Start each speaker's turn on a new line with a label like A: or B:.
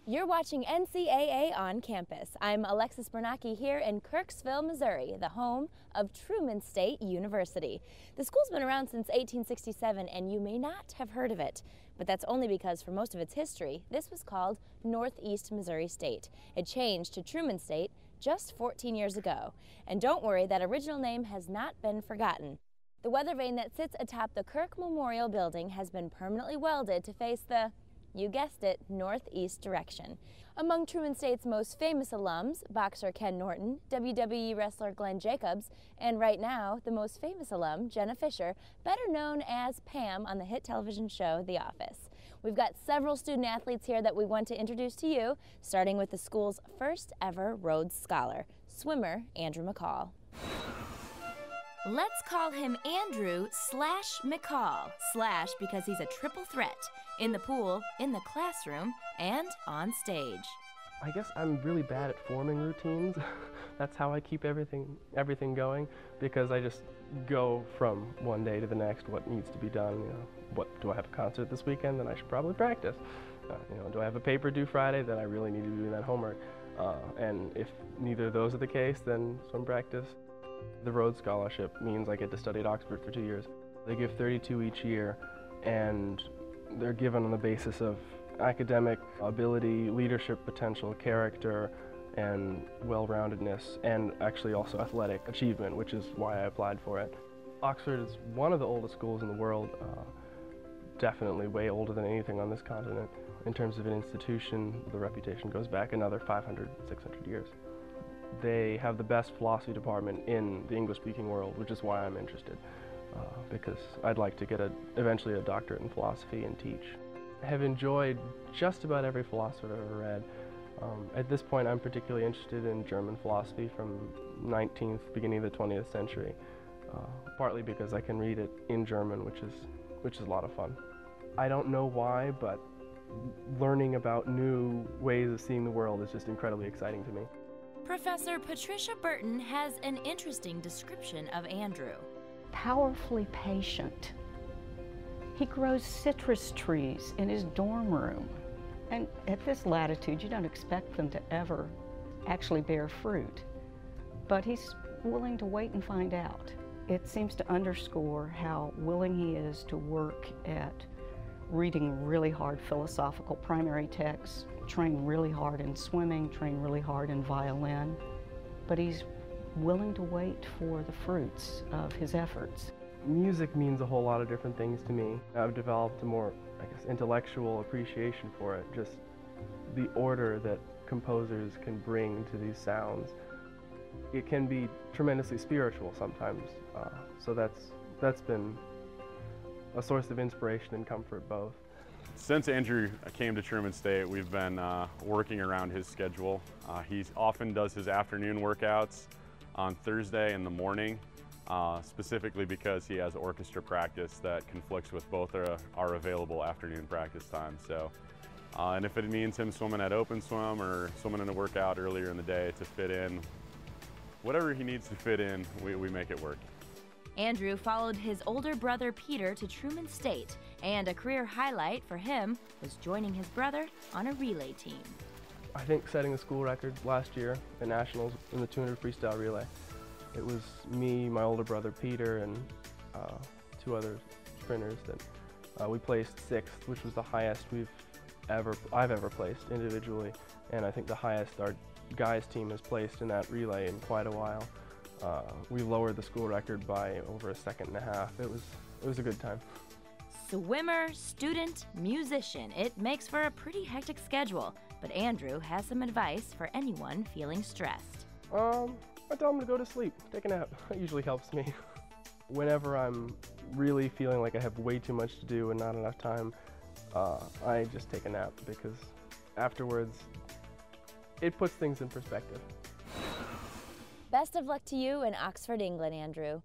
A: You're watching NCAA on campus. I'm Alexis Bernacki here in Kirksville, Missouri, the home of Truman State University. The school's been around since 1867 and you may not have heard of it, but that's only because for most of its history, this was called Northeast Missouri State. It changed to Truman State just 14 years ago. And don't worry, that original name has not been forgotten. The weather vane that sits atop the Kirk Memorial Building has been permanently welded to face the, you guessed it, northeast direction. Among Truman State's most famous alums, boxer Ken Norton, WWE wrestler Glenn Jacobs, and right now, the most famous alum, Jenna Fisher, better known as Pam on the hit television show The Office. We've got several student athletes here that we want to introduce to you, starting with the school's first ever Rhodes Scholar, swimmer Andrew McCall. Let's call him Andrew / McCall. / because he's a triple threat. In the pool, in the classroom, and on stage.
B: I guess I'm really bad at forming routines. That's how I keep everything going, because I just go from one day to the next, what needs to be done. You know, what do I have a concert this weekend? Then I should probably practice. Do I have a paper due Friday? Then I really need to be doing that homework. And if neither of those are the case, then swim practice. The Rhodes Scholarship means I get to study at Oxford for 2 years. They give 32 each year, and they're given on the basis of academic ability, leadership potential, character, and well-roundedness, and actually also athletic achievement, which is why I applied for it. Oxford is one of the oldest schools in the world, definitely way older than anything on this continent. In terms of an institution, the reputation goes back another 500, 600 years. They have the best philosophy department in the English-speaking world, which is why I'm interested. Because I'd like to get eventually a doctorate in philosophy and teach. I have enjoyed just about every philosopher I've ever read. At this point, I'm particularly interested in German philosophy from 19th, beginning of the 20th century, partly because I can read it in German, which is a lot of fun. I don't know why, but learning about new ways of seeing the world is just incredibly exciting to me.
A: Professor Patricia Burton has an interesting description of Andrew.
C: Powerfully patient. He grows citrus trees in his dorm room. And at this latitude, you don't expect them to ever actually bear fruit. But he's willing to wait and find out. It seems to underscore how willing he is to work at reading really hard philosophical primary texts, train really hard in swimming, train really hard in violin. But he's willing to wait for the fruits of his efforts.
B: Music means a whole lot of different things to me. I've developed a more, intellectual appreciation for it, just the order that composers can bring to these sounds. It can be tremendously spiritual sometimes, so that's been a source of inspiration and comfort both.
D: Since Andrew came to Truman State, we've been working around his schedule. He often does his afternoon workouts on Thursday in the morning, specifically because he has orchestra practice that conflicts with both our available afternoon practice times. So, and if it means him swimming at open swim or swimming in a workout earlier in the day to fit in, whatever he needs to fit in, we make it work.
A: Andrew followed his older brother Peter to Truman State, and a career highlight for him was joining his brother on a relay team.
B: I think setting the school record last year at Nationals in the 200 freestyle relay. It was me, my older brother Peter, and 2 other sprinters that we placed 6th, which was the highest I've ever placed individually, and I think the highest our guys team has placed in that relay in quite a while. We lowered the school record by over 1.5 seconds. It was a good time.
A: Swimmer, student, musician. It makes for a pretty hectic schedule, but Andrew has some advice for anyone feeling stressed.
B: I tell them to go to sleep, take a nap. That usually helps me. Whenever I'm really feeling like I have way too much to do and not enough time, I just take a nap, because afterwards it puts things in perspective.
A: Best of luck to you in Oxford, England, Andrew.